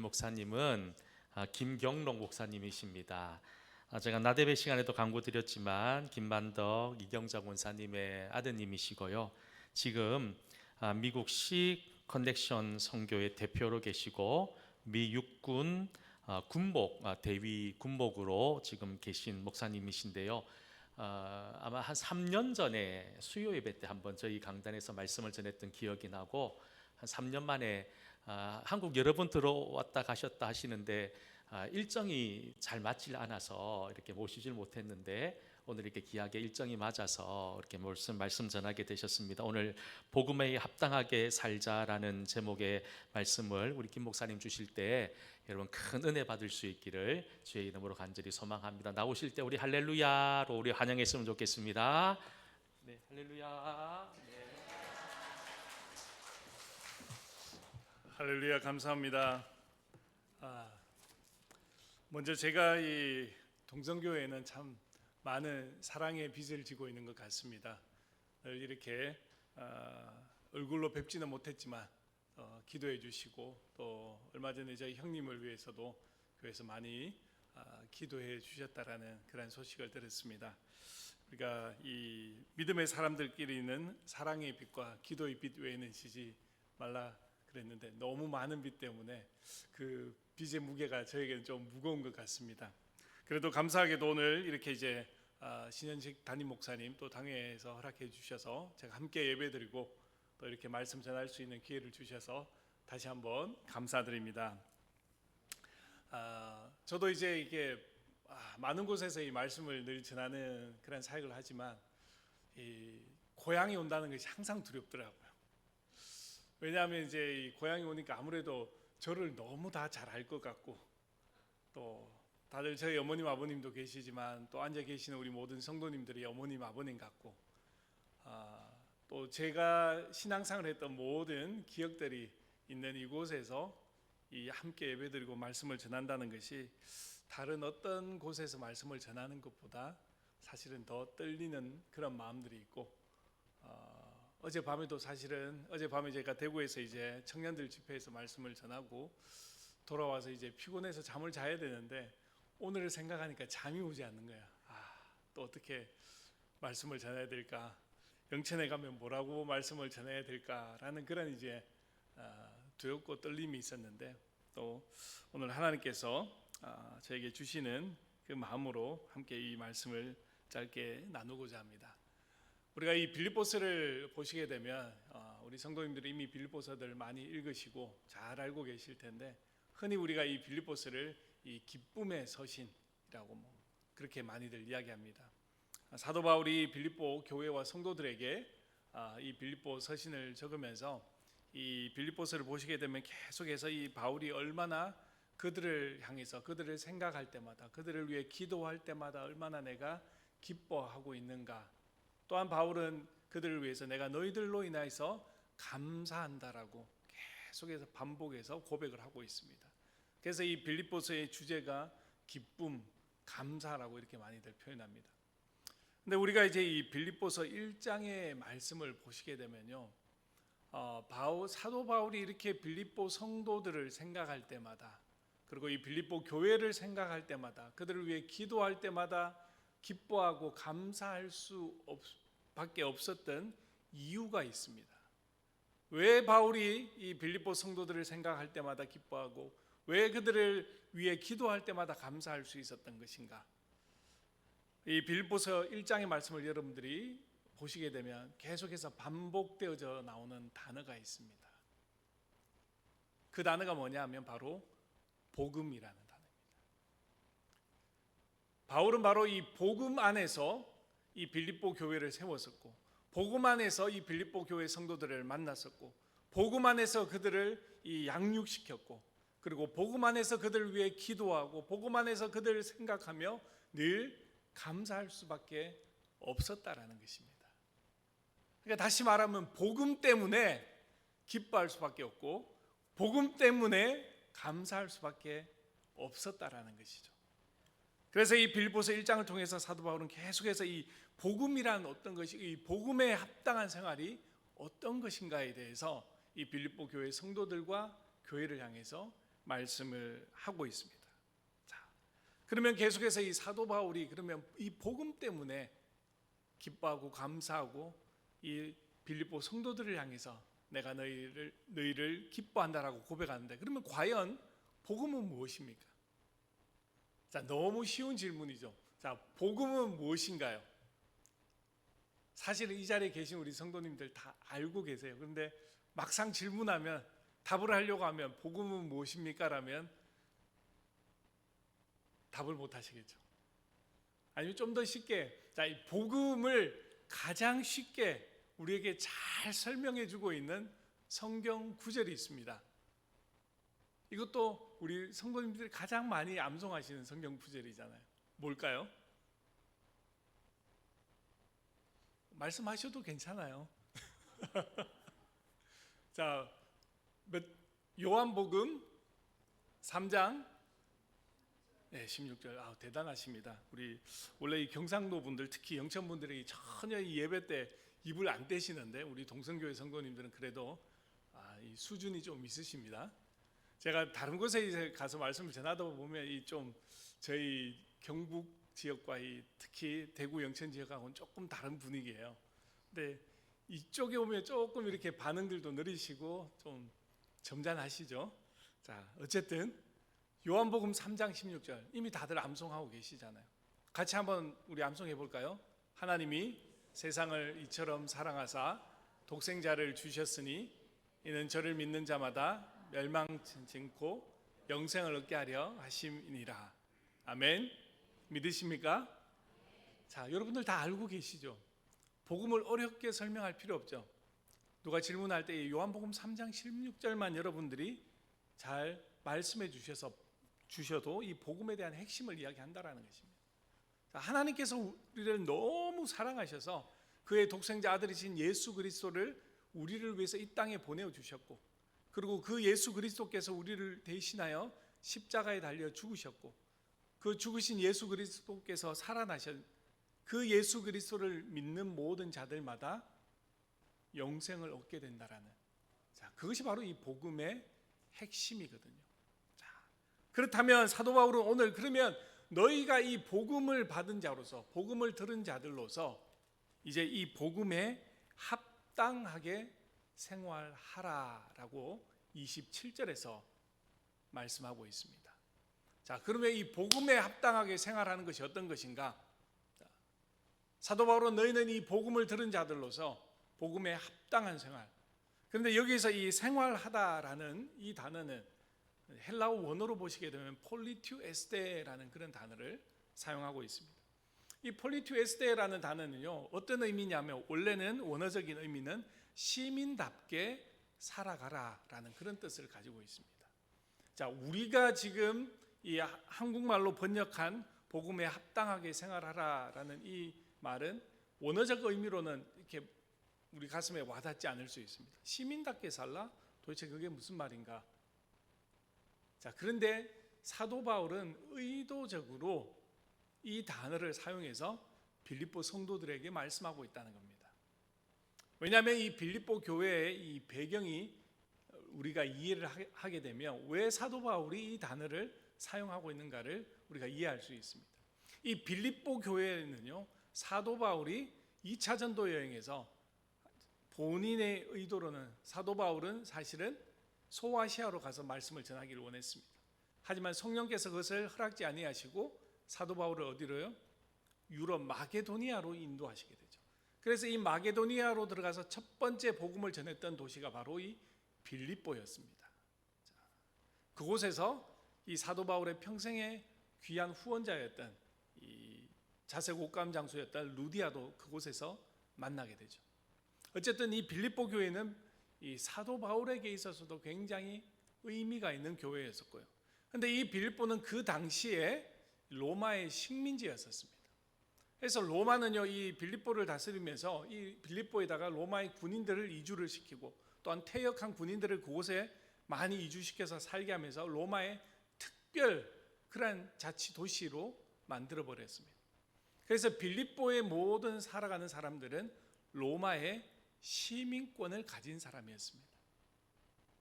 목사님은 김경록 목사님이십니다. 제가 나대배 시간에도 강구 드렸지만 김만덕 이경자 권사님의 아드님이시고요. 지금 미국식 커넥션 선교의 대표로 계시고 미 육군 군목 대위 군목으로 지금 계신 목사님이신데요. 아마 한 3년 전에 수요 예배 때 한번 저희 강단에서 말씀을 전했던 기억이 나고, 한 3년 만에 한국 여러 번 들어왔다 가셨다 하시는데 일정이 잘 맞질 않아서 이렇게 모시질 못했는데, 오늘 이렇게 귀하게 일정이 맞아서 이렇게 말씀 전하게 되셨습니다. 오늘 복음에 합당하게 살자라는 제목의 말씀을 우리 김 목사님 주실 때 여러분 큰 은혜 받을 수 있기를 주의 이름으로 간절히 소망합니다. 나오실 때 우리 할렐루야로 우리 환영했으면 좋겠습니다. 네, 할렐루야. 네. 할렐루야, 감사합니다. 먼저 제가 이 동성교회는 참 많은 사랑의 빚을 지고 있는 것 같습니다. 늘 이렇게 얼굴로 뵙지는 못했지만 기도해 주시고, 또 얼마 전에 저희 형님을 위해서도 교회에서 많이 기도해 주셨다라는 그런 소식을 들었습니다. 우리가 이 믿음의 사람들끼리는 사랑의 빚과 기도의 빚 외에는 지지 말라 그랬는데, 너무 많은 빚 때문에 그 빚의 무게가 저에게는 좀 무거운 것 같습니다. 그래도 감사하게도 오늘 이렇게 이제 신현식 담임 목사님 또 당회에서 허락해 주셔서 제가 함께 예배드리고 또 이렇게 말씀 전할 수 있는 기회를 주셔서 다시 한번 감사드립니다. 저도 이제 이게 많은 곳에서 이 말씀을 늘 전하는 그런 사역을 하지만, 이 고향이 온다는 것이 항상 두렵더라고요. 왜냐하면 이제 이 고향이 오니까 아무래도 저를 너무 다 잘 알 것 같고, 또 다들 저희 어머님 아버님도 계시지만 또 앉아 계시는 우리 모든 성도님들이 어머님 아버님 같고, 또 제가 신앙생활을 했던 모든 기억들이 있는 이곳에서 이 함께 예배드리고 말씀을 전한다는 것이 다른 어떤 곳에서 말씀을 전하는 것보다 사실은 더 떨리는 그런 마음들이 있고, 어젯밤에도 사실은 어젯밤에 제가 대구에서 이제 청년들 집회에서 말씀을 전하고 돌아와서 이제 피곤해서 잠을 자야 되는데, 오늘을 생각하니까 잠이 오지 않는 거야. 또 어떻게 말씀을 전해야 될까? 영천에 가면 뭐라고 말씀을 전해야 될까라는 그런 이제 두렵고 떨림이 있었는데, 또 오늘 하나님께서 저에게 주시는 그 마음으로 함께 이 말씀을 짧게 나누고자 합니다. 우리가 이 빌립보서를 보시게 되면 우리 성도님들이 이미 빌립보서들 많이 읽으시고 잘 알고 계실 텐데, 흔히 우리가 이 빌립보서를 이 기쁨의 서신이라고 그렇게 많이들 이야기합니다. 사도 바울이 빌립보 교회와 성도들에게 이 빌립보 서신을 적으면서 이 빌립보서를 보시게 되면 계속해서 이 바울이 얼마나 그들을 향해서, 그들을 생각할 때마다, 그들을 위해 기도할 때마다 얼마나 내가 기뻐하고 있는가. 또한 바울은 그들을 위해서 내가 너희들로 인하여서 감사한다라고 계속해서 반복해서 고백을 하고 있습니다. 그래서 이 빌립보서의 주제가 기쁨, 감사라고 이렇게 많이들 표현합니다. 근데 우리가 이제 이 빌립보서 1장의 말씀을 보시게 되면요, 사도 바울이 이렇게 빌립보 성도들을 생각할 때마다, 그리고 이 빌립보 교회를 생각할 때마다, 그들을 위해 기도할 때마다 기뻐하고 감사할 수밖에 없었던 이유가 있습니다. 왜 바울이 이 빌립보 성도들을 생각할 때마다 기뻐하고, 왜 그들을 위해 기도할 때마다 감사할 수 있었던 것인가? 이 빌립보서 1장의 말씀을 여러분들이 보시게 되면 계속해서 반복되어져 나오는 단어가 있습니다. 그 단어가 뭐냐 하면 바로 복음이라는 단어입니다. 바울은 바로 이 복음 안에서 이 빌립보 교회를 세웠었고, 복음 안에서 이 빌립보 교회 성도들을 만났었고, 복음 안에서 그들을 이 양육시켰고, 그리고 복음 안에서 그들을 위해 기도하고, 복음 안에서 그들을 생각하며 늘 감사할 수밖에 없었다라는 것입니다. 그러니까 다시 말하면 복음 때문에 기뻐할 수밖에 없고, 복음 때문에 감사할 수밖에 없었다라는 것이죠. 그래서 이 빌립보서 1장을 통해서 사도 바울은 계속해서 이 복음이란 어떤 것이, 이 복음에 합당한 생활이 어떤 것인가에 대해서 이 빌립보 교회 성도들과 교회를 향해서 말씀을 하고 있습니다. 자, 그러면 계속해서 이 사도 바울이 그러면 이 복음 때문에 기뻐하고 감사하고 이 빌립보 성도들을 향해서 내가 너희를 기뻐한다라고 고백하는데, 그러면 과연 복음은 무엇입니까? 자, 너무 쉬운 질문이죠. 자, 복음은 무엇인가요? 사실은 이 자리에 계신 우리 성도님들 다 알고 계세요. 그런데 막상 질문하면, 답을 하려고 하면 복음은 무엇입니까? 라면 답을 못 하시겠죠. 아니면 좀 더 쉽게, 자, 이 복음을 가장 쉽게 우리에게 잘 설명해 주고 있는 성경 구절이 있습니다. 이것도 우리 성도님들이 가장 많이 암송하시는 성경 구절이잖아요. 뭘까요? 말씀하셔도 괜찮아요. 자, 요한복음 3장 16절. 아, 대단하십니다. 우리 원래 이 경상도 분들, 특히 영천 분들이 전혀 이 예배 때 입을 안 떼시는데, 우리 동성교회 성도님들은 그래도 이 수준이 좀 있으십니다. 제가 다른 곳에 이제 가서 말씀을 전하다 보면 이 좀 저희 경북 지역과 이 특히 대구 영천 지역하고는 조금 다른 분위기예요. 근데 이쪽에 오면 조금 이렇게 반응들도 느리시고 좀 점잖하시죠. 자, 어쨌든 요한복음 3장 16절 이미 다들 암송하고 계시잖아요. 같이 한번 우리 암송해 볼까요? 하나님이 세상을 이처럼 사랑하사 독생자를 주셨으니 이는 저를 믿는 자마다 멸망치 않고 영생을 얻게 하려 하심이니라. 아멘. 믿으십니까? 자, 여러분들 다 알고 계시죠? 복음을 어렵게 설명할 필요 없죠. 누가 질문할 때 요한복음 3장 16절만 여러분들이 잘 말씀해 주셔도 이 복음에 대한 핵심을 이야기한다라는 것입니다. 자, 하나님께서 우리를 너무 사랑하셔서 그의 독생자 아들이신 예수 그리스도를 우리를 위해서 이 땅에 보내주셨고, 그리고 그 예수 그리스도께서 우리를 대신하여 십자가에 달려 죽으셨고, 그 죽으신 예수 그리스도께서 살아나셨, 그 예수 그리스도를 믿는 모든 자들마다 영생을 얻게 된다라는, 자, 그것이 바로 이 복음의 핵심이거든요. 자, 그렇다면 사도 바울은 오늘 그러면 너희가 이 복음을 받은 자로서, 복음을 들은 자들로서 이제 이 복음에 합당하게 생활하라라고 27절에서 말씀하고 있습니다. 자, 그러면 이 복음에 합당하게 생활하는 것이 어떤 것인가? 사도 바울은 너희는 이 복음을 들은 자들로서 복음에 합당한 생활. 그런데 여기서 이 생활하다라는 이 단어는 헬라어 원어로 보시게 되면 폴리튜 에스테라는 그런 단어를 사용하고 있습니다. 이 폴리튜 에스테라는 단어는요, 어떤 의미냐면 원래는 원어적인 의미는 시민답게 살아가라라는 그런 뜻을 가지고 있습니다. 자, 우리가 지금 이 한국말로 번역한 복음에 합당하게 생활하라라는 이 말은 원어적 의미로는 이렇게 우리 가슴에 와닿지 않을 수 있습니다. 시민답게 살라? 도대체 그게 무슨 말인가? 자, 그런데 사도 바울은 의도적으로 이 단어를 사용해서 빌립보 성도들에게 말씀하고 있다는 겁니다. 왜냐하면 이 빌립보 교회의 이 배경이 우리가 이해를 하게 되면 왜 사도 바울이 이 단어를 사용하고 있는가를 우리가 이해할 수 있습니다. 이 빌립보 교회는요, 사도 바울이 2차 전도 여행에서 본인의 의도로는 사도 바울은 사실은 소아시아로 가서 말씀을 전하기를 원했습니다. 하지만 성령께서 그것을 허락지 아니하시고 사도 바울을 어디로요? 유럽 마게도니아로 인도하시게 되죠. 그래서 이 마게도니아로 들어가서 첫 번째 복음을 전했던 도시가 바로 이 빌립보였습니다. 그곳에서 이 사도 바울의 평생의 귀한 후원자였던 이 자색 옷감 장수였던 루디아도 그곳에서 만나게 되죠. 어쨌든 이 빌립보 교회는 이 사도 바울에게 있어서도 굉장히 의미가 있는 교회였었고요. 그런데 이 빌립보는 그 당시에 로마의 식민지였었습니다. 그래서 로마는요, 이 빌립보를 다스리면서 이 빌립보에다가 로마의 군인들을 이주를 시키고 또한 퇴역한 군인들을 그곳에 많이 이주시켜서 살게 하면서 로마의 특별 그런 자치 도시로 만들어 버렸습니다. 그래서 빌립보의 모든 살아가는 사람들은 로마의 시민권을 가진 사람이었습니다.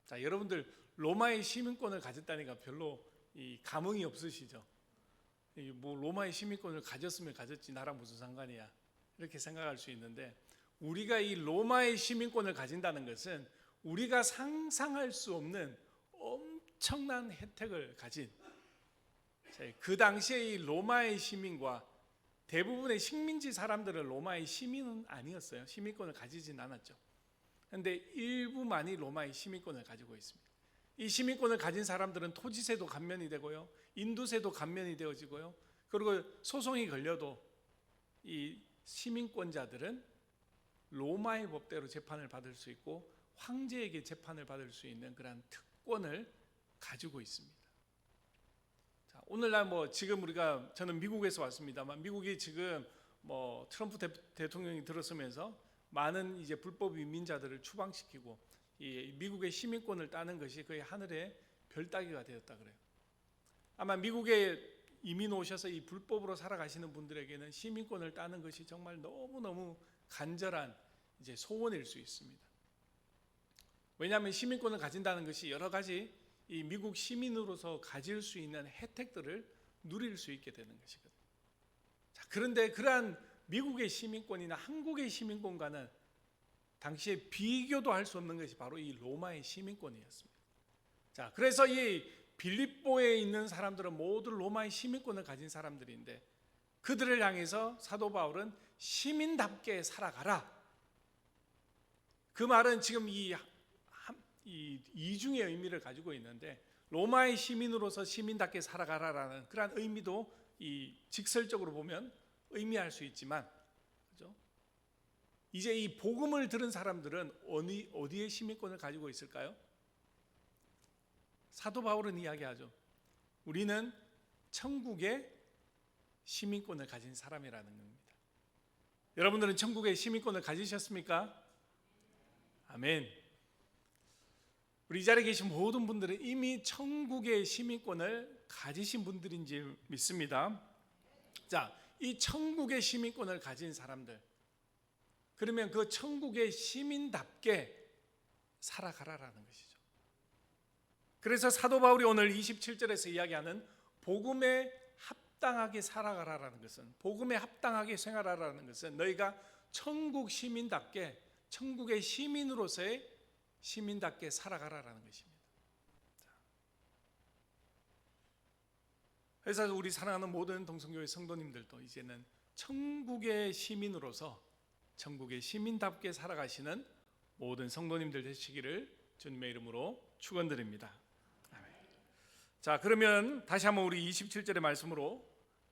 자, 여러분들 로마의 시민권을 가졌다니까 별로 이 감흥이 없으시죠? 뭐 로마의 시민권을 가졌으면 가졌지 나랑 무슨 상관이야 이렇게 생각할 수 있는데, 우리가 이 로마의 시민권을 가진다는 것은 우리가 상상할 수 없는 엄청난 혜택을 가진, 그 당시에 이 로마의 시민과 대부분의 식민지 사람들은 로마의 시민은 아니었어요. 시민권을 가지진 않았죠. 그런데 일부만이 로마의 시민권을 가지고 있습니다. 이 시민권을 가진 사람들은 토지세도 감면이 되고요, 인도세도 감면이 되어지고요, 그리고 소송이 걸려도 이 시민권자들은 로마의 법대로 재판을 받을 수 있고 황제에게 재판을 받을 수 있는 그런 특권을 가지고 있습니다. 자, 오늘날 뭐 지금 저는 미국에서 왔습니다만, 미국이 지금 뭐 트럼프 대통령이 들어서면서 많은 이제 불법 이민자들을 추방시키고 이 미국의 시민권을 따는 것이 거의 하늘의 별 따기가 되었다 그래요. 아마 미국에 이민 오셔서 이 불법으로 살아가시는 분들에게는 시민권을 따는 것이 정말 너무너무 간절한 이제 소원일 수 있습니다. 왜냐하면 시민권을 가진다는 것이 여러 가지 이 미국 시민으로서 가질 수 있는 혜택들을 누릴 수 있게 되는 것이거든요. 자, 그런데 그러한 미국의 시민권이나 한국의 시민권과는 당시에 비교도 할 수 없는 것이 바로 이 로마의 시민권이었습니다. 자, 그래서 이 빌립보에 있는 사람들은 모두 로마의 시민권을 가진 사람들인데, 그들을 향해서 사도 바울은 시민답게 살아가라. 그 말은 지금 이 이중의 의미를 가지고 있는데, 로마의 시민으로서 시민답게 살아가라라는 그런 의미도 이 직설적으로 보면 의미할 수 있지만, 그렇죠? 이제 이 복음을 들은 사람들은 어디에 시민권을 가지고 있을까요? 사도 바울은 이야기하죠. 우리는 천국의 시민권을 가진 사람이라는 겁니다. 여러분들은 천국의 시민권을 가지셨습니까? 아멘. 우리 이 자리에 계신 모든 분들은 이미 천국의 시민권을 가지신 분들인지 믿습니다. 자, 이 천국의 시민권을 가진 사람들, 그러면 그 천국의 시민답게 살아가라라는 것이죠. 그래서 사도 바울이 오늘 27절에서 이야기하는 복음에 합당하게 살아가라라는 것은, 복음에 합당하게 생활하라는 것은 너희가 천국 시민답게, 천국의 시민으로서의 시민답게 살아가라라는 것입니다. 그래서 우리 사랑하는 모든 동성교회 성도님들도 이제는 천국의 시민으로서 천국의 시민답게 살아가시는 모든 성도님들 되시기를 주님의 이름으로 축원드립니다. 자, 그러면 다시 한번 우리 27절의 말씀으로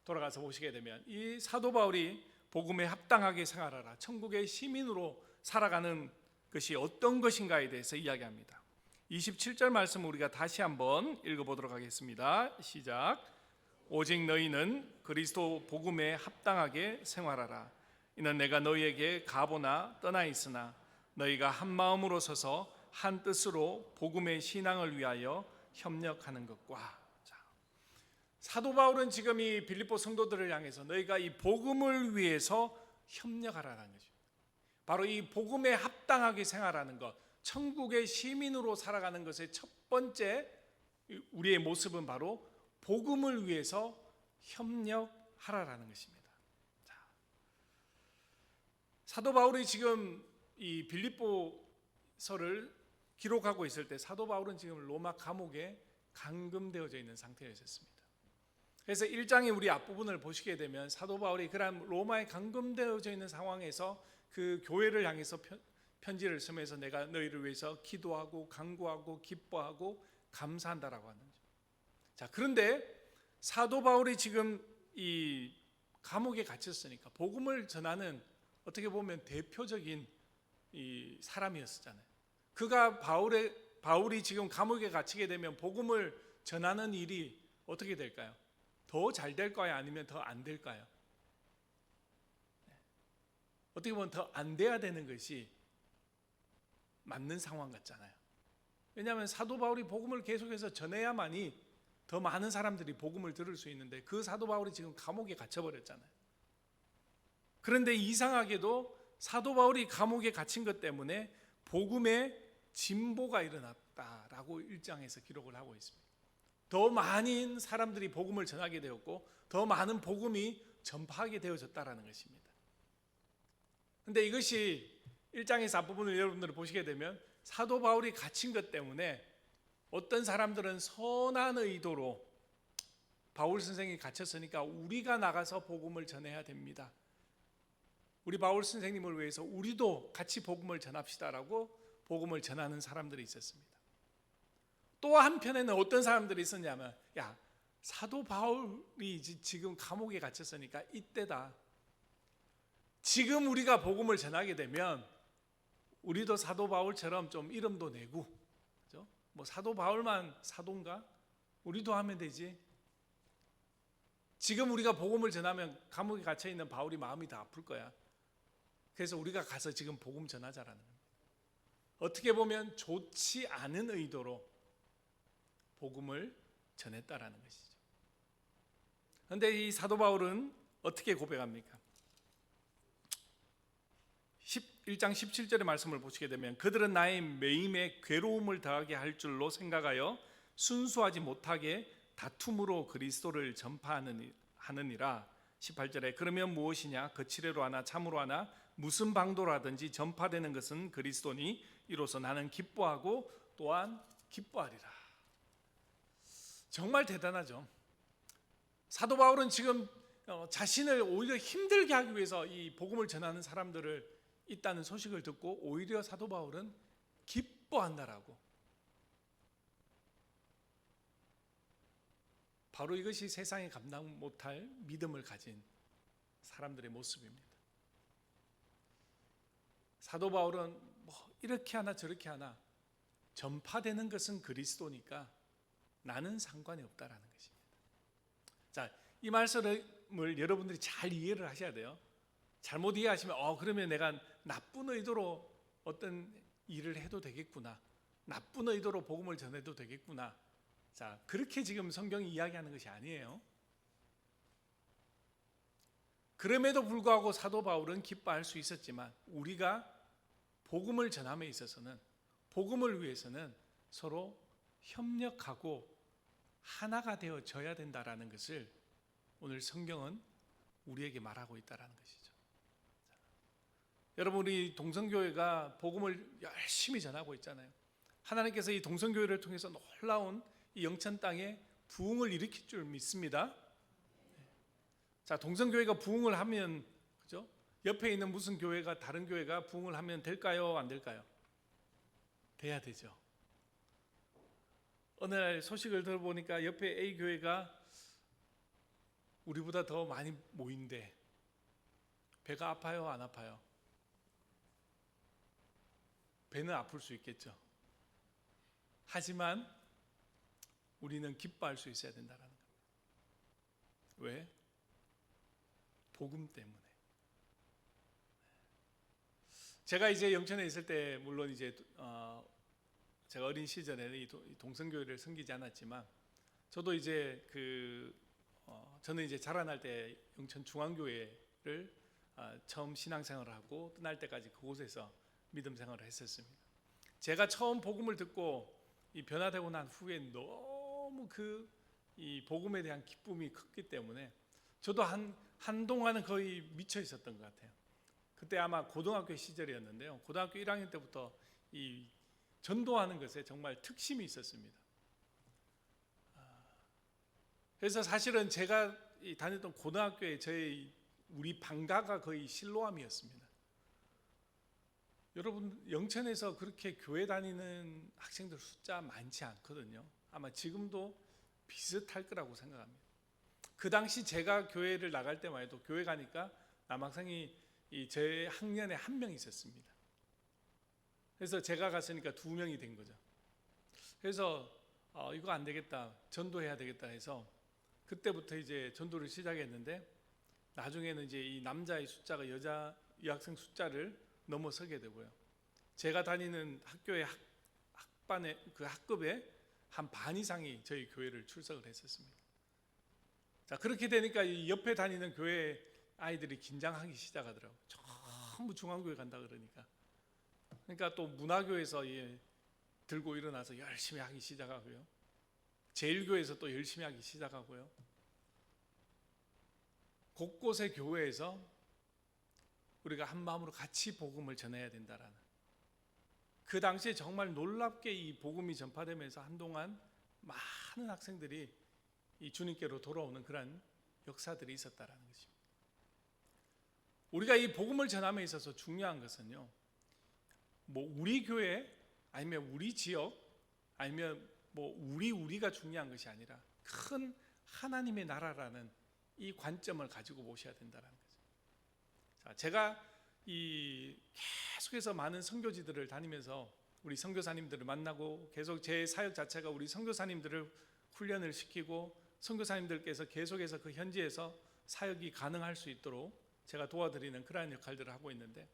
돌아가서 보시게 되면, 이 사도 바울이 복음에 합당하게 생활하라, 천국의 시민으로 살아가는 것이 어떤 것인가에 대해서 이야기합니다. 27절 말씀 우리가 다시 한번 읽어보도록 하겠습니다. 시작. 오직 너희는 그리스도 복음에 합당하게 생활하라. 이는 내가 너희에게 가보나 떠나 있으나 너희가 한 마음으로 서서 한 뜻으로 복음의 신앙을 위하여 협력하는 것과. 자, 사도 바울은 지금 이 빌립보 성도들을 향해서 너희가 이 복음을 위해서 협력하라는 거죠. 바로 이 복음에 합당하게 생활하는 것, 천국의 시민으로 살아가는 것의 첫 번째 우리의 모습은 바로 복음을 위해서 협력하라라는 것입니다. 자, 사도 바울이 지금 이 빌립보서를 기록하고 있을 때 사도 바울은 지금 로마 감옥에 감금되어져 있는 상태였습니다. 그래서 1장의 우리 앞부분을 보시게 되면 사도 바울이 그런 로마에 감금되어져 있는 상황에서 그 교회를 향해서 편지를 쓰면서 내가 너희를 위해서 기도하고 간구하고 기뻐하고 감사한다라고 하는 거죠. 자, 그런데 사도 바울이 지금 이 감옥에 갇혔으니까 복음을 전하는 어떻게 보면 대표적인 이 사람이었잖아요. 그가 바울이 지금 감옥에 갇히게 되면 복음을 전하는 일이 어떻게 될까요? 더 잘 될까요? 아니면 더 안 될까요? 어떻게 보면 더 안 돼야 되는 것이 맞는 상황 같잖아요. 왜냐하면 사도 바울이 복음을 계속해서 전해야만이 더 많은 사람들이 복음을 들을 수 있는데, 그 사도 바울이 지금 감옥에 갇혀버렸잖아요. 그런데 이상하게도 사도 바울이 감옥에 갇힌 것 때문에 복음의 진보가 일어났다라는 라고 1장에서 기록을 하고 있습니다. 더 많은 사람들이 복음을 전하게 되었고 더 많은 복음이 전파하게 되어졌다라는 것입니다. 그런데 이것이 1장에서 앞부분을 여러분들이 보시게 되면 사도 바울이 갇힌 것 때문에 어떤 사람들은 선한 의도로 바울 선생이 갇혔으니까 우리가 나가서 복음을 전해야 됩니다. 우리 바울 선생님을 위해서 우리도 같이 복음을 전합시다라고 복음을 전하는 사람들이 있었습니다. 또 한편에는 어떤 사람들이 있었냐면 야, 사도 바울이 지금 감옥에 갇혔으니까 이때다. 지금 우리가 복음을 전하게 되면 우리도 사도 바울처럼 좀 이름도 내고, 그죠? 뭐 사도 바울만 사도인가? 우리도 하면 되지. 지금 우리가 복음을 전하면 감옥에 갇혀 있는 바울이 마음이 다 아플 거야. 그래서 우리가 가서 지금 복음 전하자라는 겁니다. 어떻게 보면 좋지 않은 의도로 복음을 전했다라는 것이죠. 그런데 이 사도 바울은 어떻게 고백합니까? 1장 17절의 말씀을 보시게 되면 그들은 나의 매임에 괴로움을 더하게 할 줄로 생각하여 순수하지 못하게 다툼으로 그리스도를 전파하느니라. 18절에 그러면 무엇이냐? 거칠애로 하나 참으로 하나 무슨 방도로 하든지 전파되는 것은 그리스도니 이로써 나는 기뻐하고 또한 기뻐하리라. 정말 대단하죠. 사도 바울은 지금 자신을 오히려 힘들게 하기 위해서 이 복음을 전하는 사람들을 있다는 소식을 듣고 오히려 사도 바울은 기뻐한다라고. 바로 이것이 세상이 감당 못할 믿음을 가진 사람들의 모습입니다. 사도 바울은 뭐 이렇게 하나 저렇게 하나 전파되는 것은 그리스도니까 나는 상관이 없다라는 것입니다. 자, 이 말씀을 여러분들이 잘 이해를 하셔야 돼요. 잘못 이해하시면 그러면 내가 나쁜 의도로 어떤 일을 해도 되겠구나. 나쁜 의도로 복음을 전해도 되겠구나. 자, 그렇게 지금 성경이 이야기하는 것이 아니에요. 그럼에도 불구하고 사도 바울은 기뻐할 수 있었지만 우리가 복음을 전함에 있어서는 복음을 위해서는 서로 협력하고 하나가 되어져야 된다라는 것을 오늘 성경은 우리에게 말하고 있다라는 것이죠. 여러분, 우리 동성교회가 복음을 열심히 전하고 있잖아요. 하나님께서 이 동성교회를 통해서 놀라운 이 영천 땅에 부흥을 일으킬 줄 믿습니다. 자, 동성교회가 부흥을 하면, 그죠? 옆에 있는 무슨 교회가 다른 교회가 부흥을 하면 될까요? 안 될까요? 돼야 되죠. 어느 날 소식을 들어보니까 옆에 A 교회가 우리보다 더 많이 모인대. 배가 아파요? 안 아파요? 배는 아플 수 있겠죠. 하지만 우리는 기뻐할 수 있어야 된다는 겁니다. 왜? 복음 때문에. 제가 이제 영천에 있을 때 물론 이제 제가 어린 시절에 이 동성교회를 섬기지 않았지만 저도 이제 저는 이제 자라날 때 영천 중앙교회를 처음 신앙생활을 하고 떠날 때까지 그곳에서 믿음 생활을 했었습니다. 제가 처음 복음을 듣고 이 변화되고 난 후에 너무 이 복음에 대한 기쁨이 컸기 때문에 저도 한동안은 거의 미쳐 있었던 것 같아요. 그때 아마 고등학교 시절이었는데요. 고등학교 1학년 때부터 이 전도하는 것에 정말 특심이 있었습니다. 그래서 사실은 제가 다녔던 고등학교에 우리 방가가 거의 실로암이었습니다. 여러분, 영천에서 그렇게 교회 다니는 학생들 숫자 많지 않거든요. 아마 지금도 비슷할 거라고 생각합니다. 그 당시 제가 교회를 나갈 때만 해도 교회 가니까 남학생이 제 학년에 한 명 있었습니다. 그래서 제가 갔으니까 2명이 된 거죠. 그래서 이거 안 되겠다, 전도해야 되겠다 해서 그때부터 이제 전도를 시작했는데 나중에는 이제 이 남자의 숫자가 여자 여학생 숫자를 넘어서게 되고요. 제가 다니는 학교의 학반의 학급에 한 반 이상이 저희 교회를 출석을 했었습니다. 자, 그렇게 되니까 이 옆에 다니는 교회 아이들이 긴장하기 시작하더라고요. 전부 중앙교회 간다 그러니까. 그러니까 또 문화교에서 들고 일어나서 열심히 하기 시작하고요. 제일교회에서 또 열심히 하기 시작하고요. 곳곳의 교회에서 우리가 한 마음으로 같이 복음을 전해야 된다라는, 그 당시에 정말 놀랍게 이 복음이 전파되면서 한동안 많은 학생들이 이 주님께로 돌아오는 그런 역사들이 있었다라는 것입니다. 우리가 이 복음을 전함에 있어서 중요한 것은요, 뭐 우리 교회 아니면 우리 지역 아니면 뭐 우리가 중요한 것이 아니라 큰 하나님의 나라라는 이 관점을 가지고 보셔야 된다는 거죠. 자, 제가 이 계속해서 많은 선교지들을 다니면서 우리 선교사님들을 만나고, 계속 제 사역 자체가 우리 선교사님들을 훈련을 시키고 선교사님들께서 계속해서 그 현지에서 사역이 가능할 수 있도록 제가 도와드리는 그러한 역할들을 하고 있는데,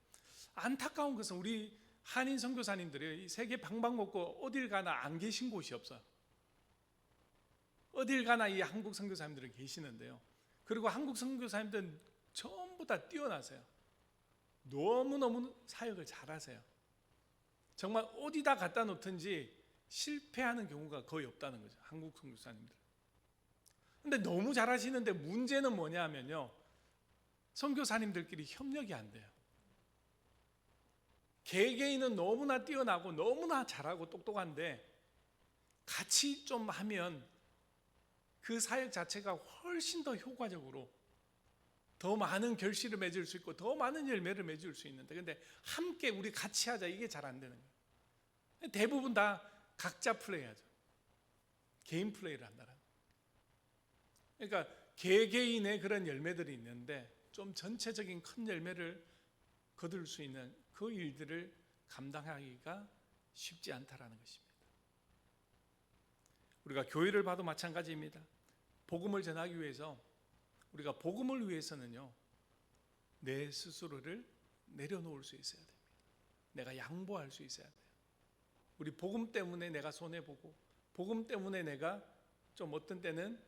안타까운 것은 우리 한인 선교사님들이 세계 방방곡곡 어딜 가나 안 계신 곳이 없어요. 어딜 가나 이 한국 선교사님들은 계시는데요, 그리고 한국 선교사님들은 전부 다 뛰어나세요. 너무너무 사역을 잘하세요. 정말 어디다 갖다 놓든지 실패하는 경우가 거의 없다는 거죠, 한국 선교사님들. 근데 너무 잘하시는데 문제는 뭐냐면요, 선교사님들끼리 협력이 안 돼요. 개개인은 너무나 뛰어나고 너무나 잘하고 똑똑한데 같이 좀 하면 그 사역 자체가 훨씬 더 효과적으로 더 많은 결실을 맺을 수 있고 더 많은 열매를 맺을 수 있는데, 근데 함께 우리 같이 하자, 이게 잘 안 되는 거예요. 대부분 다 각자 플레이하죠. 개인 플레이를 한다는 거예요. 그러니까 개개인의 그런 열매들이 있는데 좀 전체적인 큰 열매를 거둘 수 있는 그 일들을 감당하기가 쉽지 않다라는 것입니다. 우리가 교회를 봐도 마찬가지입니다. 복음을 전하기 위해서, 우리가 복음을 위해서는요, 내 스스로를 내려놓을 수 있어야 됩니다. 내가 양보할 수 있어야 돼요. 우리 복음 때문에 내가 손해보고, 복음 때문에 내가 좀 어떤 때는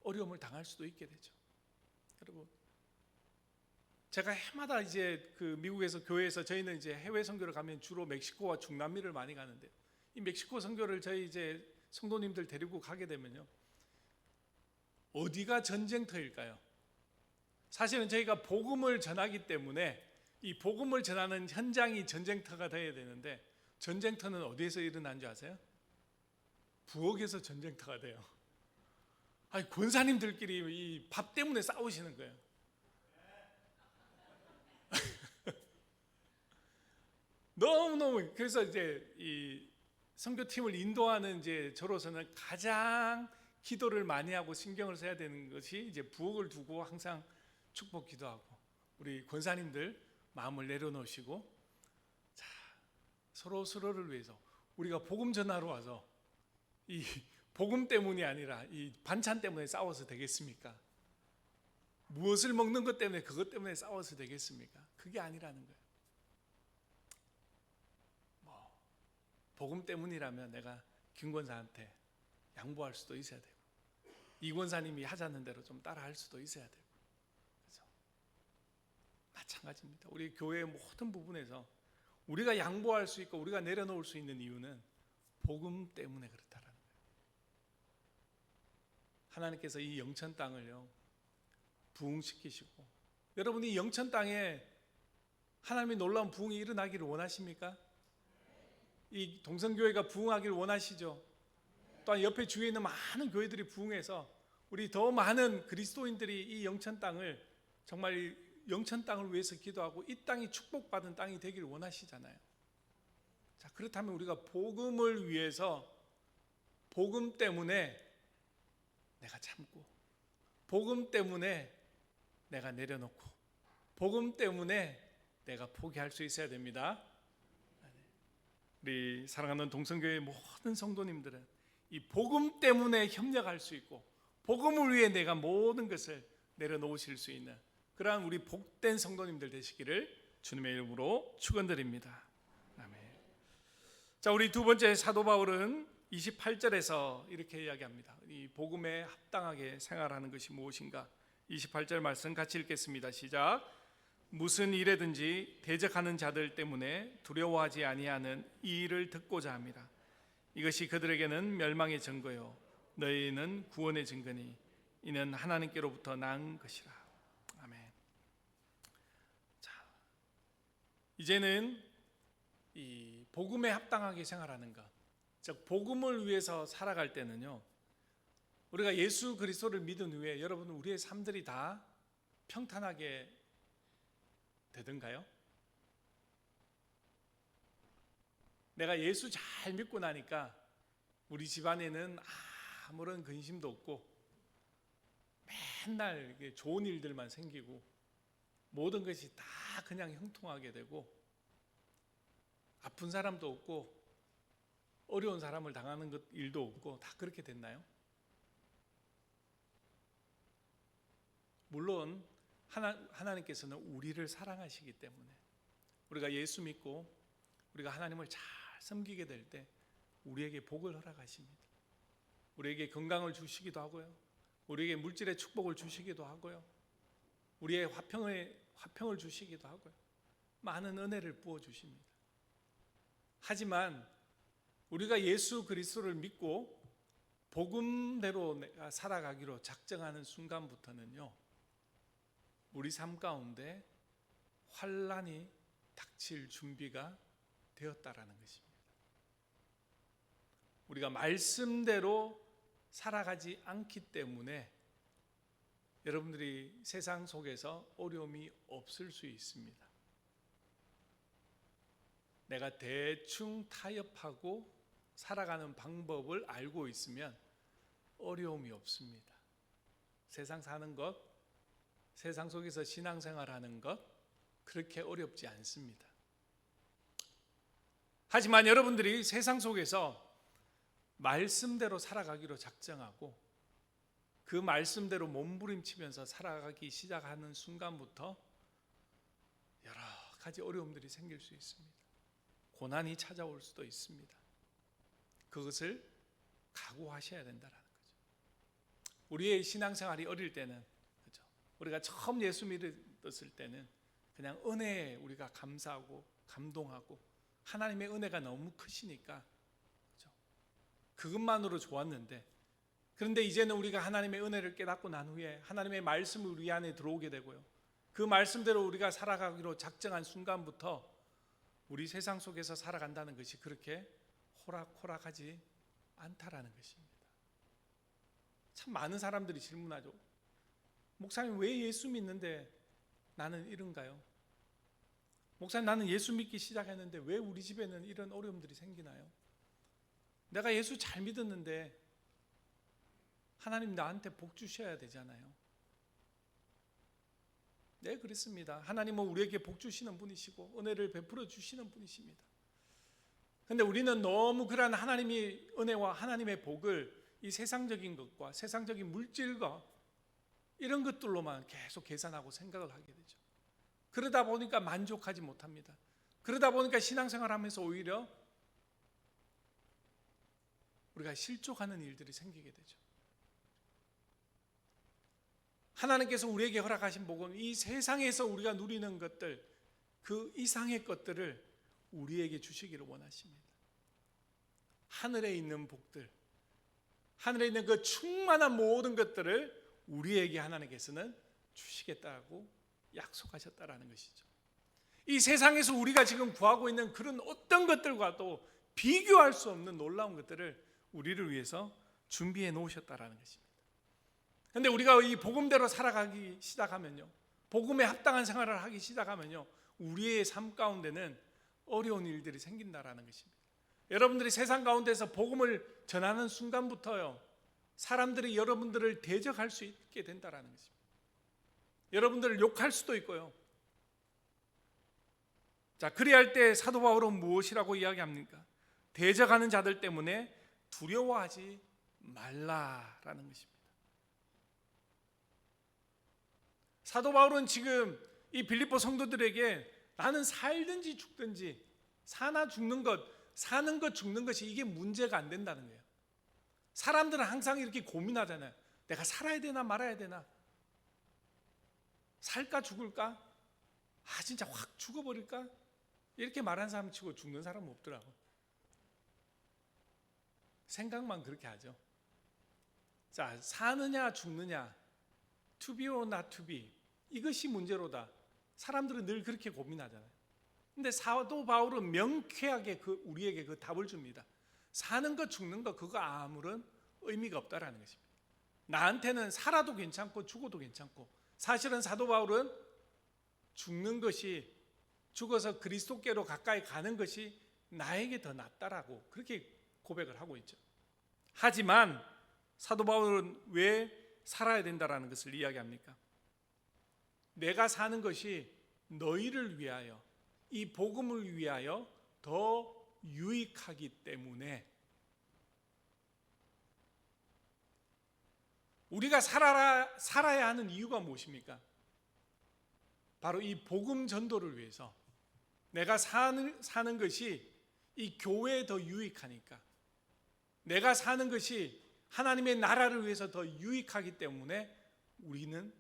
어려움을 당할 수도 있게 되죠. 여러분, 제가 해마다 이제 그 미국에서 교회에서, 저희는 이제 해외 선교를 가면 주로 멕시코와 중남미를 많이 가는데, 이 멕시코 선교를 저희 이제 성도님들 데리고 가게 되면요, 어디가 전쟁터일까요? 사실은 저희가 복음을 전하기 때문에 이 복음을 전하는 현장이 전쟁터가 되어야 되는데, 전쟁터는 어디에서 일어난 줄 아세요? 부엌에서 전쟁터가 돼요. 아니, 권사님들끼리 이 밥 때문에 싸우시는 거예요. 너무너무. 그래서 이제 이 선교팀을 인도하는 이제 저로서는 가장 기도를 많이 하고 신경을 써야 되는 것이 이제 부엌을 두고 항상 축복 기도하고, 우리 권사님들 마음을 내려놓으시고, 자, 서로를 위해서 우리가 복음 전하러 와서 이 복음 때문이 아니라 이 반찬 때문에 싸워서 되겠습니까? 무엇을 먹는 것 때문에, 그것 때문에 싸워서 되겠습니까? 그게 아니라는 거예요. 복음 때문이라면 내가 김 권사한테 양보할 수도 있어야 되고, 이 권사님이 하자는 대로 좀 따라 할 수도 있어야 되고, 그렇죠? 마찬가지입니다. 우리 교회의 모든 부분에서 우리가 양보할 수 있고 우리가 내려놓을 수 있는 이유는 복음 때문에 그렇다라는 거예요. 하나님께서 이 영천 땅을요, 부흥시키시고, 여러분이 영천 땅에 하나님의 놀라운 부흥이 일어나기를 원하십니까? 이 동성교회가 부흥하기를 원하시죠? 또한 옆에 주위에 있는 많은 교회들이 부흥해서 우리 더 많은 그리스도인들이 이 영천 땅을, 정말 영천 땅을 위해서 기도하고 이 땅이 축복받은 땅이 되기를 원하시잖아요. 자, 그렇다면 우리가 복음을 위해서, 복음 때문에 내가 참고, 복음 때문에 내가 내려놓고, 복음 때문에 내가 포기할 수 있어야 됩니다. 우리 사랑하는 동성교회 모든 성도님들은 이 복음 때문에 협력할 수 있고, 복음을 위해 내가 모든 것을 내려놓으실 수 있는 그러한 우리 복된 성도님들 되시기를 주님의 이름으로 축원드립니다. 아멘. 자, 우리 두 번째 사도 바울은 28절에서 이렇게 이야기합니다. 이 복음에 합당하게 생활하는 것이 무엇인가? 28절 말씀 같이 읽겠습니다. 시작. 무슨 일에든지 대적하는 자들 때문에 두려워하지 아니하는 이 일을 듣고자 합니다. 이것이 그들에게는 멸망의 증거요 너희는 구원의 증거니 이는 하나님께로부터 난 것이라. 아멘. 자, 이제는 이 복음에 합당하게 생활하는 것, 즉 복음을 위해서 살아갈 때는요, 우리가 예수 그리스도를 믿은 후에 여러분 우리의 삶들이 다 평탄하게 되던가요? 내가 예수 잘 믿고 나니까 우리 집안에는 아무런 근심도 없고 맨날 이렇게 좋은 일들만 생기고 모든 것이 다 그냥 형통하게 되고 아픈 사람도 없고 어려운 사람을 당하는 것 일도 없고 다 그렇게 됐나요? 물론 하나님께서는 우리를 사랑하시기 때문에 우리가 예수 믿고 우리가 하나님을 잘 섬기게 될 때 우리에게 복을 허락하십니다. 우리에게 건강을 주시기도 하고요, 우리에게 물질의 축복을 주시기도 하고요, 우리의 화평을 주시기도 하고요, 많은 은혜를 부어 주십니다. 하지만 우리가 예수 그리스도를 믿고 복음대로 내가 살아가기로 작정하는 순간부터는요, 우리 삶 가운데 환난이 닥칠 준비가 되었다라는 것입니다. 우리가 말씀대로 살아가지 않기 때문에 여러분들이 세상 속에서 어려움이 없을 수 있습니다. 내가 대충 타협하고 살아가는 방법을 알고 있으면 어려움이 없습니다. 세상 사는 것, 세상 속에서 신앙생활하는 것 그렇게 어렵지 않습니다. 하지만 여러분들이 세상 속에서 말씀대로 살아가기로 작정하고 그 말씀대로 몸부림치면서 살아가기 시작하는 순간부터 여러 가지 어려움들이 생길 수 있습니다. 고난이 찾아올 수도 있습니다. 그것을 각오하셔야 된다는 거죠. 우리의 신앙생활이 어릴 때는, 그렇죠? 우리가 처음 예수 믿었을 때는 그냥 은혜에 우리가 감사하고 감동하고 하나님의 은혜가 너무 크시니까, 그렇죠? 그것만으로 좋았는데, 그런데 이제는 우리가 하나님의 은혜를 깨닫고 난 후에 하나님의 말씀이 우리 안에 들어오게 되고요, 그 말씀대로 우리가 살아가기로 작정한 순간부터 우리 세상 속에서 살아간다는 것이 그렇게 호락호락하지 않다라는 것입니다. 참 많은 사람들이 질문하죠. 목사님, 왜 예수 믿는데 나는 이런가요? 목사님, 나는 예수 믿기 시작했는데 왜 우리 집에는 이런 어려움들이 생기나요? 내가 예수 잘 믿었는데 하나님 나한테 복 주셔야 되잖아요. 네, 그렇습니다. 하나님은 우리에게 복 주시는 분이시고 은혜를 베풀어 주시는 분이십니다. 그런데 우리는 너무 그러한 하나님의 은혜와 하나님의 복을 이 세상적인 것과 세상적인 물질과 이런 것들로만 계속 계산하고 생각을 하게 되죠. 그러다 보니까 만족하지 못합니다. 그러다 보니까 신앙생활하면서 오히려 우리가 실족하는 일들이 생기게 되죠. 하나님께서 우리에게 허락하신 복은 이 세상에서 우리가 누리는 것들, 그 이상의 것들을 우리에게 주시기를 원하십니다. 하늘에 있는 복들, 하늘에 있는 그 충만한 모든 것들을 우리에게 하나님께서는 주시겠다고 약속하셨다라는 것이죠. 이 세상에서 우리가 지금 구하고 있는 그런 어떤 것들과도 비교할 수 없는 놀라운 것들을 우리를 위해서 준비해 놓으셨다라는 것입니다. 그런데 우리가 이 복음대로 살아가기 시작하면요, 복음에 합당한 생활을 하기 시작하면요, 우리의 삶 가운데는 어려운 일들이 생긴다라는 것입니다. 여러분들이 세상 가운데서 복음을 전하는 순간부터요, 사람들이 여러분들을 대적할 수 있게 된다라는 것입니다. 여러분들을 욕할 수도 있고요. 자, 그리할 때 사도 바울은 무엇이라고 이야기합니까? 대적하는 자들 때문에 두려워하지 말라라는 것입니다. 사도 바울은 지금 이 빌립보 성도들에게 나는 살든지 죽든지, 사나 죽는 것, 사는 것 죽는 것이 이게 문제가 안 된다는 거예요. 사람들은 항상 이렇게 고민하잖아요. 내가 살아야 되나 말아야 되나, 살까 죽을까, 진짜 확 죽어버릴까, 이렇게 말하는 사람 치고 죽는 사람은 없더라고요. 생각만 그렇게 하죠. 자, 사느냐 죽느냐, to be or not to be, 이것이 문제로다. 사람들은 늘 그렇게 고민하잖아요. 근데 사도 바울은 명쾌하게 우리에게 그 답을 줍니다. 사는 것 죽는 것 그거 아무런 의미가 없다라는 것입니다. 나한테는 살아도 괜찮고 죽어도 괜찮고, 사실은 사도 바울은 죽는 것이, 죽어서 그리스도께로 가까이 가는 것이 나에게 더 낫다라고 그렇게 고백을 하고 있죠. 하지만 사도 바울은 왜 살아야 된다라는 것을 이야기합니까? 내가 사는 것이 너희를 위하여, 이 복음을 위하여 더 유익하기 때문에, 우리가 살아야 하는 이유가 무엇입니까? 바로 이 복음 전도를 위해서, 내가 사는 것이 이 교회에 더 유익하니까, 내가 사는 것이 하나님의 나라를 위해서 더 유익하기 때문에 우리는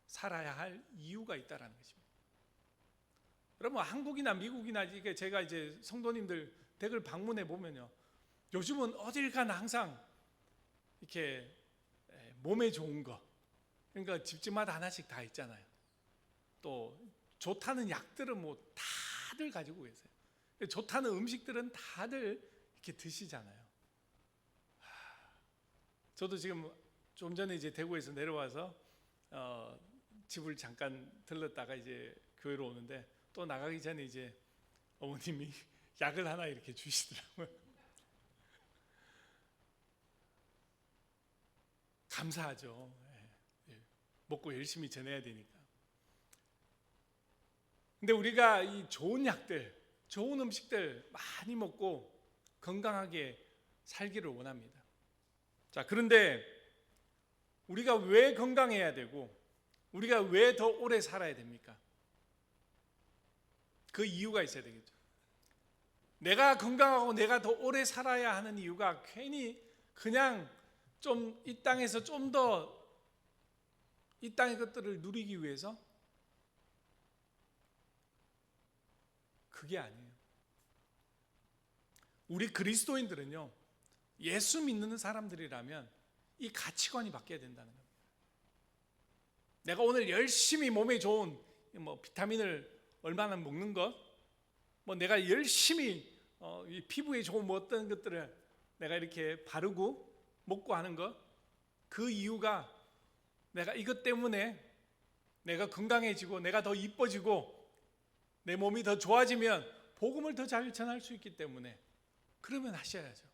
살아야 할 이유가 있다라는 것입니다. 여러분, 한국이나 미국이나 이게 제가 이제 성도님들 댁을 방문해 보면요, 요즘은 어딜 가나 항상 이렇게 몸에 좋은 거, 그러니까 집집마다 하나씩 다 있잖아요. 또 좋다는 약들은 뭐 다들 가지고 계세요. 좋다는 음식들은 다들 이렇게 드시잖아요. 저도 지금 좀 전에 이제 대구에서 내려와서 집을 잠깐 들렀다가 이제 교회로 오는데, 또 나가기 전에 이제 어머님이 약을 하나 이렇게 주시더라고요. 감사하죠. 먹고 열심히 전해야 되니까. 근데 우리가 이 좋은 약들, 좋은 음식들 많이 먹고 건강하게 살기를 원합니다. 자, 그런데 우리가 왜 건강해야 되고 우리가 왜 더 오래 살아야 됩니까? 그 이유가 있어야 되겠죠. 내가 건강하고 내가 더 오래 살아야 하는 이유가 괜히 그냥 좀 이 땅에서 좀 더 이 땅의 것들을 누리기 위해서, 그게 아니에요. 우리 그리스도인들은요, 예수 믿는 사람들이라면 이 가치관이 바뀌어야 된다는 겁니다. 내가 오늘 열심히 몸에 좋은 뭐 비타민을 얼마나 먹는 것, 뭐 내가 열심히 이 피부에 좋은 뭐 어떤 것들을 내가 이렇게 바르고 먹고 하는 것, 그 이유가 내가 이것 때문에 내가 건강해지고 내가 더 이뻐지고 내 몸이 더 좋아지면 복음을 더 잘 전할 수 있기 때문에, 그러면 하셔야죠.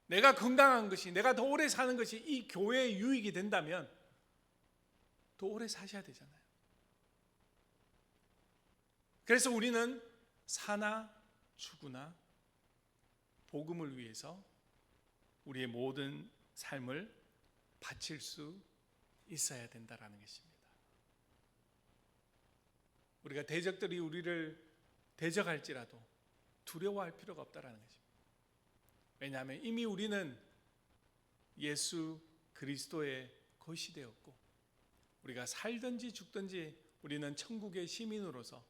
내가 건강한 것이, 내가 더 오래 사는 것이 이 교회에 유익이 된다면 더 오래 사셔야 되잖아요. 그래서 우리는 사나 죽으나 복음을 위해서 우리의 모든 삶을 바칠 수 있어야 된다라는 것입니다. 우리가 대적들이 우리를 대적할지라도 두려워할 필요가 없다라는 것입니다. 왜냐하면 이미 우리는 예수 그리스도의 것이 되었고, 우리가 살든지 죽든지 우리는 천국의 시민으로서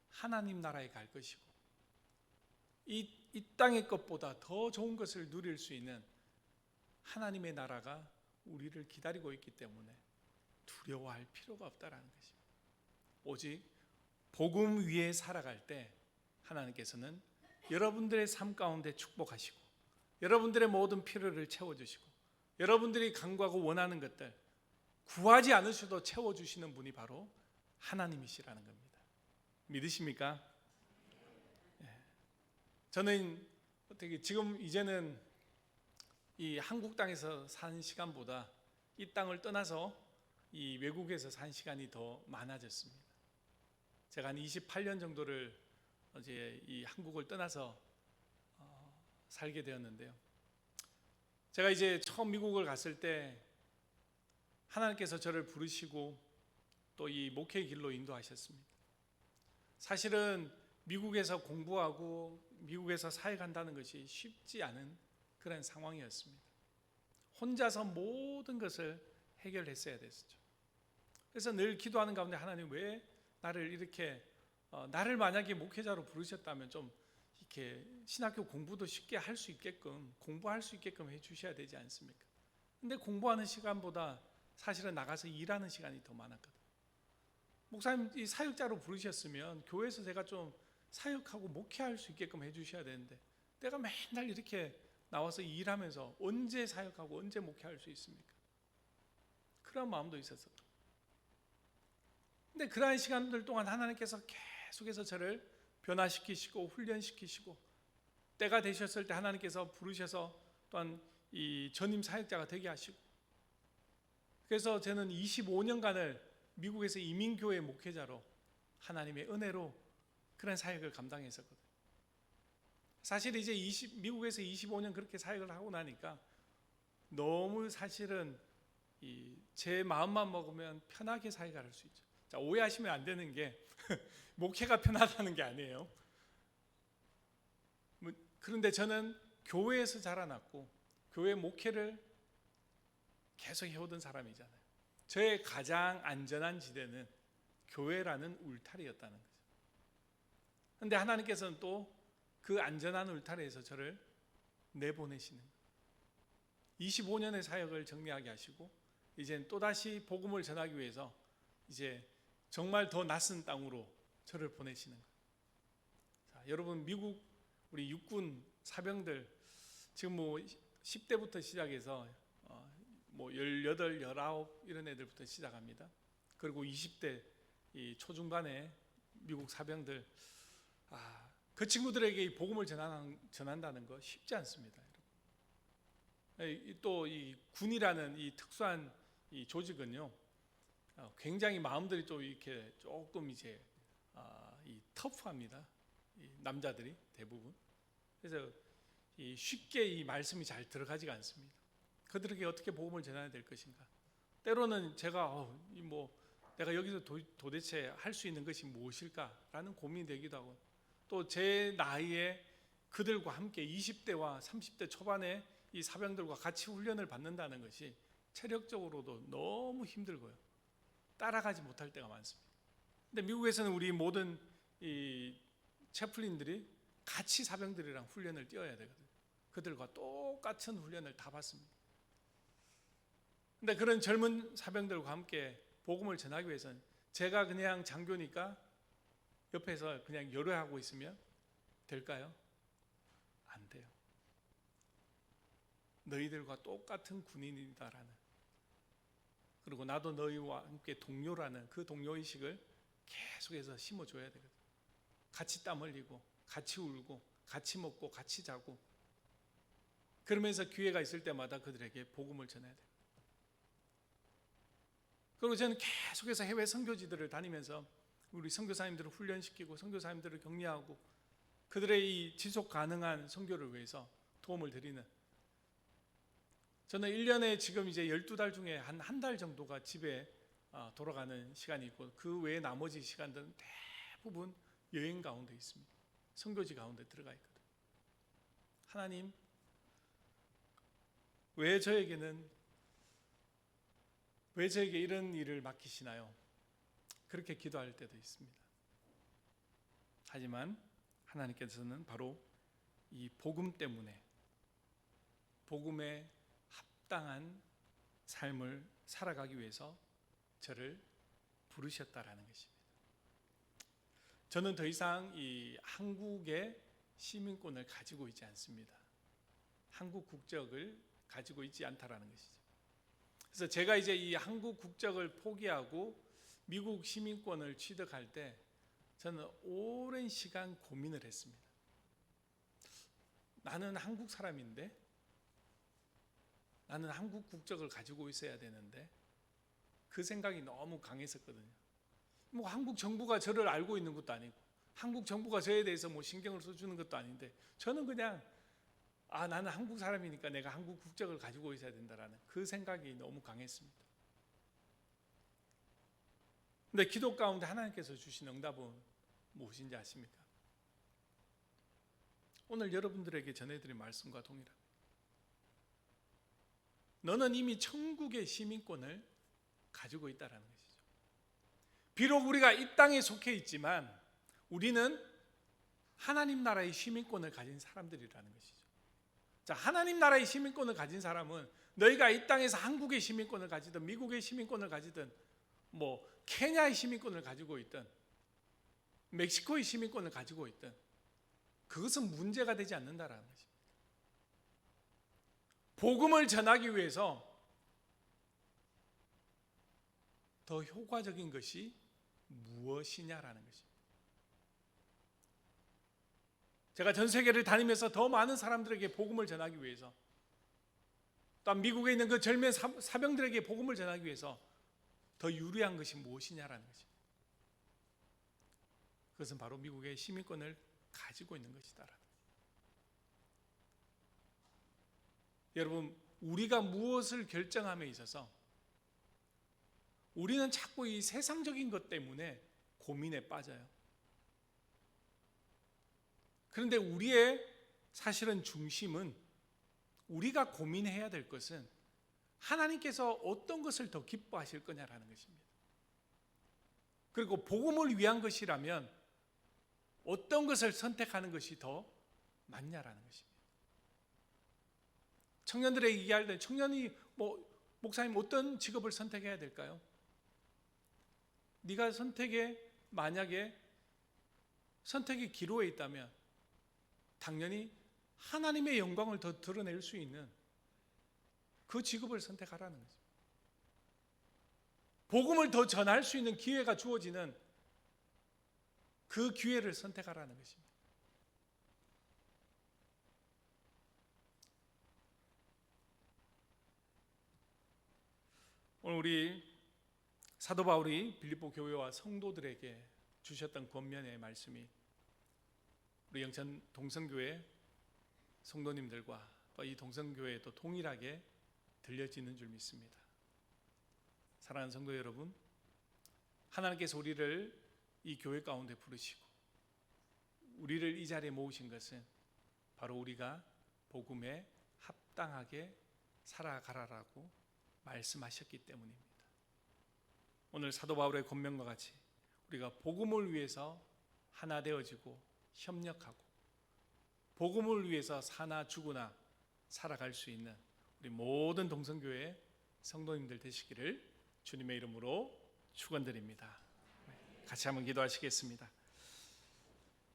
하나님 나라에 갈 것이고, 이 땅의 것보다 더 좋은 것을 누릴 수 있는 하나님의 나라가 우리를 기다리고 있기 때문에 두려워할 필요가 없다라는 것입니다. 오직 복음 위에 살아갈 때 하나님께서는 여러분들의 삶 가운데 축복하시고, 여러분들의 모든 필요를 채워주시고, 여러분들이 간구하고 원하는 것들 구하지 않으셔도 채워주시는 분이 바로 하나님이시라는 겁니다. 믿으십니까? 저는 어떻게 지금 이제는 이 한국 땅에서 산 시간보다 이 땅을 떠나서 이 외국에서 산 시간이 더 많아졌습니다. 제가 한 28년 정도를 이제 이 한국을 떠나서 살게 되었는데요. 제가 이제 처음 미국을 갔을 때 하나님께서 저를 부르시고 또 이 목회의 길로 인도하셨습니다. 사실은 미국에서 공부하고 미국에서 사회 간다는 것이 쉽지 않은 그런 상황이었습니다. 혼자서 모든 것을 해결했어야 됐었죠. 그래서 늘 기도하는 가운데, 하나님 왜 나를 이렇게 나를 만약에 목회자로 부르셨다면 좀 이렇게 신학교 공부도 쉽게 할 수 있게끔 공부할 수 있게끔 해주셔야 되지 않습니까? 근데 공부하는 시간보다 사실은 나가서 일하는 시간이 더 많았거든요. 목사님 이 사역자로 부르셨으면 교회에서 제가 좀 사역하고 목회할 수 있게끔 해주셔야 되는데 내가 맨날 이렇게 나와서 일하면서 언제 사역하고 언제 목회할 수 있습니까? 그런 마음도 있었어요. 근데 그러한 시간들 동안 하나님께서 계속해서 저를 변화시키시고 훈련시키시고 때가 되셨을 때 하나님께서 부르셔서 또한 이 전임 사역자가 되게 하시고 그래서 저는 25년간을 미국에서 이민교회 목회자로 하나님의 은혜로 그런 사역을 감당했었거든요. 사실 이제 미국에서 25년 그렇게 사역을 하고 나니까 너무 사실은 제 마음만 먹으면 편하게 사역할 수 있죠. 자, 오해하시면 안 되는 게 목회가 편하다는 게 아니에요. 그런데 저는 교회에서 자라났고 교회 목회를 계속 해오던 사람이잖아요. 저의 가장 안전한 지대는 교회라는 울타리였다는 거죠. 그런데 하나님께서는 또 그 안전한 울타리에서 저를 내보내시는 거예요. 25년의 사역을 정리하게 하시고 이젠 또다시 복음을 전하기 위해서 이제 정말 더 낯선 땅으로 저를 보내시는 거예요. 자, 여러분 미국 우리 육군 사병들 지금 뭐 10대부터 시작해서 뭐 18, 19 이런 애들부터 시작합니다. 그리고 20대 이 초중반의 미국 사병들 그 친구들에게 이 복음을 전한다는 거 쉽지 않습니다. 또 이 군이라는 이 특수한 이 조직은요 굉장히 마음들이 또 이렇게 조금 이제 이 터프합니다. 이 남자들이 대부분. 그래서 쉽게 이 말씀이 잘 들어가지가 않습니다. 그들에게 어떻게 복음을 전해야 될 것인가? 때로는 제가 내가 여기서 도대체 할 수 있는 것이 무엇일까라는 고민이 되기도 하고 또 제 나이에 그들과 함께 20대와 30대 초반에 이 사병들과 같이 훈련을 받는다는 것이 체력적으로도 너무 힘들고요. 따라가지 못할 때가 많습니다. 근데 미국에서는 우리 모든 이 채플린들이 같이 사병들이랑 훈련을 뛰어야 되거든요. 그들과 똑같은 훈련을 다 받습니다. 근데 그런 젊은 사병들과 함께 복음을 전하기 위해서는 제가 그냥 장교니까 옆에서 그냥 열애하고 있으면 될까요? 안 돼요. 너희들과 똑같은 군인이다라는 그리고 나도 너희와 함께 동료라는 그 동료의식을 계속해서 심어줘야 되거든요. 같이 땀 흘리고 같이 울고 같이 먹고 같이 자고 그러면서 기회가 있을 때마다 그들에게 복음을 전해야 돼요. 그리고 저는 계속해서 해외 선교지들을 다니면서 우리 선교사님들을 훈련시키고 선교사님들을 격려하고 그들의 이 지속 가능한 선교를 위해서 도움을 드리는 저는 1년에 지금 이제 12달 중에 한 달 정도가 집에 돌아가는 시간이 있고 그 외에 나머지 시간들은 대부분 여행 가운데 있습니다. 선교지 가운데 들어가 있거든요. 하나님 왜 저에게 이런 일을 맡기시나요? 그렇게 기도할 때도 있습니다. 하지만 하나님께서는 바로 이 복음 때문에 복음에 합당한 삶을 살아가기 위해서 저를 부르셨다라는 것입니다. 저는 더 이상 이 한국의 시민권을 가지고 있지 않습니다. 한국 국적을 가지고 있지 않다라는 것이죠. 그래서 제가 이제 이 한국 국적을 포기하고 미국 시민권을 취득할 때 저는 오랜 시간 고민을 했습니다. 나는 한국 사람인데 나는 한국 국적을 가지고 있어야 되는데 그 생각이 너무 강했었거든요. 뭐 한국 정부가 저를 알고 있는 것도 아니고 한국 정부가 저에 대해서 뭐 신경을 써주는 것도 아닌데 저는 그냥 나는 한국 사람이니까 내가 한국 국적을 가지고 있어야 된다라는 그 생각이 너무 강했습니다. 근데 기도 가운데 하나님께서 주신 응답은 무엇인지 아십니까? 오늘 여러분들에게 전해드린 말씀과 동일합니다. 너는 이미 천국의 시민권을 가지고 있다라는 것이죠. 비록 우리가 이 땅에 속해 있지만 우리는 하나님 나라의 시민권을 가진 사람들이라는 것이죠. 자, 하나님 나라의 시민권을 가진 사람은 너희가 이 땅에서 한국의 시민권을 가지든 미국의 시민권을 가지든 뭐 케냐의 시민권을 가지고 있든 멕시코의 시민권을 가지고 있든 그것은 문제가 되지 않는다라는 것입니다. 복음을 전하기 위해서 더 효과적인 것이 무엇이냐라는 것입니다. 제가 전 세계를 다니면서 더 많은 사람들에게 복음을 전하기 위해서, 또한 미국에 있는 그 젊은 사병들에게 복음을 전하기 위해서 더 유리한 것이 무엇이냐라는 것입니다. 그것은 바로 미국의 시민권을 가지고 있는 것이다라는 것입니다. 여러분, 우리가 무엇을 결정함에 있어서 우리는 자꾸 이 세상적인 것 때문에 고민에 빠져요. 그런데 우리의 사실은 중심은, 우리가 고민해야 될 것은 하나님께서 어떤 것을 더 기뻐하실 거냐라는 것입니다. 그리고 복음을 위한 것이라면 어떤 것을 선택하는 것이 더 맞냐라는 것입니다. 청년들에게 얘기할 때 청년이 목사님 어떤 직업을 선택해야 될까요? 네가 만약에 선택의 기로에 있다면 당연히 하나님의 영광을 더 드러낼 수 있는 그 직업을 선택하라는 거죠. 복음을 더 전할 수 있는 기회가 주어지는 그 기회를 선택하라는 것입니다. 오늘 우리 사도 바울이 빌립보 교회와 성도들에게 주셨던 권면의 말씀이 우리 영천 동성교회 성도님들과 또 이 동성교회에도 동일하게 들려지는 줄 믿습니다. 사랑하는 성도 여러분, 하나님께서 우리를 이 교회 가운데 부르시고 우리를 이 자리에 모으신 것은 바로 우리가 복음에 합당하게 살아가라라고 말씀하셨기 때문입니다. 오늘 사도 바울의 권면과 같이 우리가 복음을 위해서 하나 되어지고 협력하고 복음을 위해서 사나 죽으나 살아갈 수 있는 우리 모든 동성교회 성도님들 되시기를 주님의 이름으로 축원드립니다. 같이 한번 기도하시겠습니다.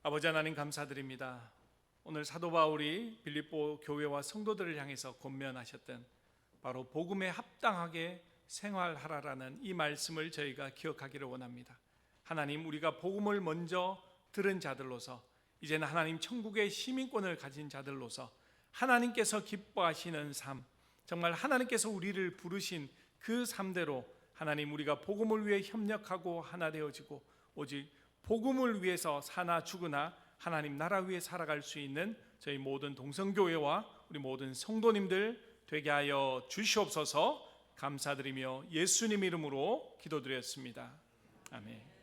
아버지 하나님, 감사드립니다. 오늘 사도 바울이 빌립보 교회와 성도들을 향해서 권면하셨던 바로 복음에 합당하게 생활하라라는 이 말씀을 저희가 기억하기를 원합니다. 하나님, 우리가 복음을 먼저 들은 자들로서 이제는 하나님 천국의 시민권을 가진 자들로서 하나님께서 기뻐하시는 삶, 정말 하나님께서 우리를 부르신 그 삶대로 하나님, 우리가 복음을 위해 협력하고 하나 되어지고 오직 복음을 위해서 사나 죽으나 하나님 나라 위에 살아갈 수 있는 저희 모든 동성교회와 우리 모든 성도님들 되게 하여 주시옵소서. 감사드리며 예수님 이름으로 기도드렸습니다. 아멘.